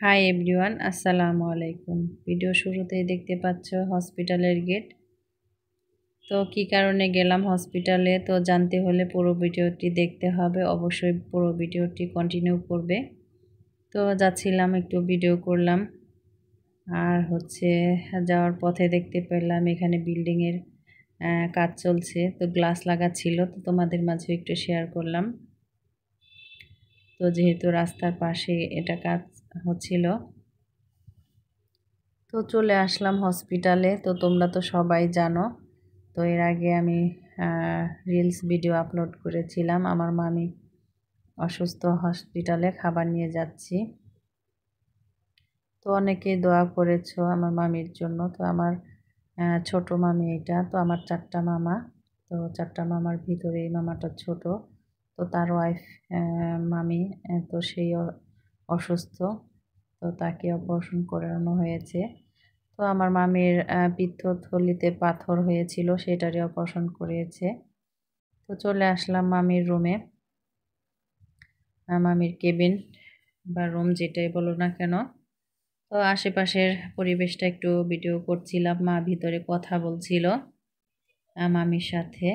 Hi everyone, আসসালামু আলাইকুম। Video শুরুতেই দেখতে পাচ্ছ হসপিটালের গেট। তো কি কারণে গেলাম হসপিটালে তো জানতে হলে পুরো ভিডিওটি দেখতে হবে, অবশ্যই পুরো ভিডিওটি কন্টিনিউ করবে। তো যাচ্ছিলাম, একটু ভিডিও করলাম। আর যাওয়ার পথে দেখতে পেলাম এখানে বিল্ডিংয়ের কাজ চলছে, তো গ্লাস লাগাচ্ছিল, তো তোমাদের মাঝে একটু শেয়ার করলাম। তো যেহেতু রাস্তার পাশে এটা কাজ হচ্ছিল, তো চলে আসলাম হসপিটালে। তো তোমরা তো সবাই জানো, তো এর আগে আমি রিলস ভিডিও আপলোড করেছিলাম। আমার মামি অসুস্থ, হসপিটালে খাবার নিয়ে যাচ্ছি। তো অনেকেই দোয়া করেছো আমার মামির জন্য। তো আমার ছোট মামি এটা, তো আমার 4টা মামা। তো 4টা মামার ভিতরে এই মামাটা ছোট। তো তার ওয়াইফ মামি, তো সেই অসুস্থ, তো তাকে অপারেশন করানো হয়েছে। তো আমার মামির পিত্তথলিতে পাথর হয়েছিল, সেটারই অপারেশন করিয়েছে। তো চলে আসলাম মামির রুমে, মামির কেবিন বা রুম যেটাই বলো না কেন। তো আশেপাশের পরিবেশটা একটু ভিডিও করছিলাম। মা ভিতরে কথা বলছিল মামির সাথে।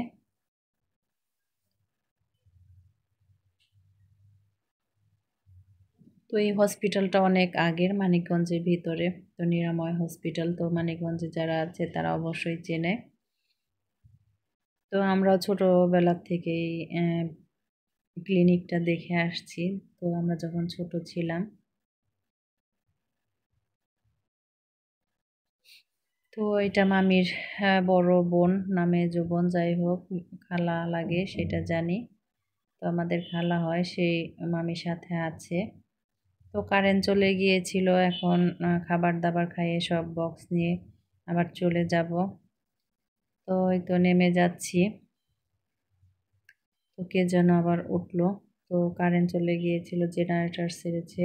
তো এই হসপিটালটা অনেক আগের, মানিকগঞ্জের ভিতরে। তো নিরাময় হসপিটাল, তো মানিকগঞ্জে যারা আছে তারা অবশ্যই চেনে। তো আমরা ছোটোবেলা থেকেই ক্লিনিকটা দেখে আসছি, তো আমরা যখন ছোট ছিলাম। তো এটা মামির বড় বোন, নামে বোন, যাই হোক, খালা লাগে সেটা জানি। তো আমাদের খালা হয়, সেই মামির সাথে আছে। তো কারেন্ট চলে গিয়েছিল, এখন খাবার দাবার খাইয়ে সব বক্স নিয়ে আবার চলে যাব। তো এই তো নেমে যাচ্ছি। তো কে যেন আবার উঠলো। তো কারেন্ট চলে গিয়েছিল, জেনারেটর ছেড়েছে।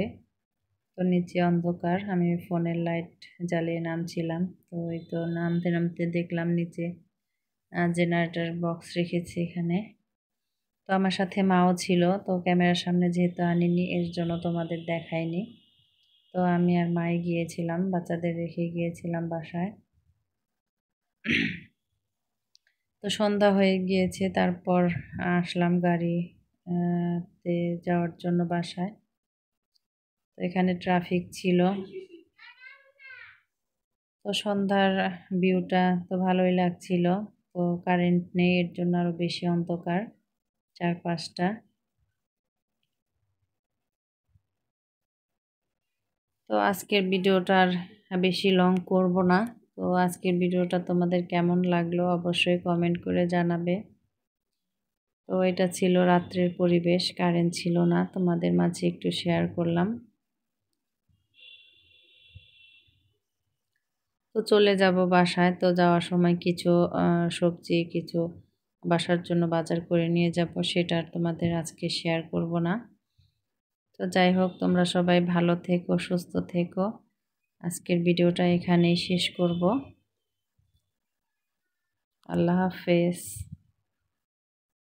তো নিচে অন্ধকার, আমি ফোনের লাইট জ্বালিয়ে নামছিলাম। তো এই তো নামতে নামতে দেখলাম নিচে জেনারেটর বক্স রেখেছে এখানে। তো আমার সাথে মাও ছিল, তো ক্যামেরার সামনে যেহেতু আনিনি, এর জন্য তোমাদের দেখাইনি। তো আমি আর মাই গিয়েছিলাম, বাচ্চাদের রেখে গিয়েছিলাম বাসায়। তো সন্ধ্যা হয়ে গিয়েছে, তারপর আসলাম তে যাওয়ার জন্য বাসায়। তো এখানে ট্রাফিক ছিল। তো সন্ধ্যার ভিউটা তো ভালোই লাগছিল। তো কারেন্ট নেই, এর জন্য আরো বেশি অন্ধকার চারপাশটা। তো আজকের ভিডিওটা আর বেশি লং করব না। তো আজকের ভিডিওটা তোমাদের কেমন লাগলো অবশ্যই কমেন্ট করে জানাবে। তো এটা ছিল রাত্রের পরিবেশ, কারেন্ট ছিল না, তোমাদের মাঝে একটু শেয়ার করলাম। তো চলে যাব বাসায়। তো যাওয়ার সময় কিছু সবজি, কিছু বাসার জন্য বাজার করে নিয়ে যাব, সেটা আর তোমাদের আজকে শেয়ার করব না। তো যাই হোক, তোমরা সবাই ভালো থেকো, সুস্থ থেকো। আজকের ভিডিওটা এখানেই শেষ করব। আল্লাহ হাফেজ।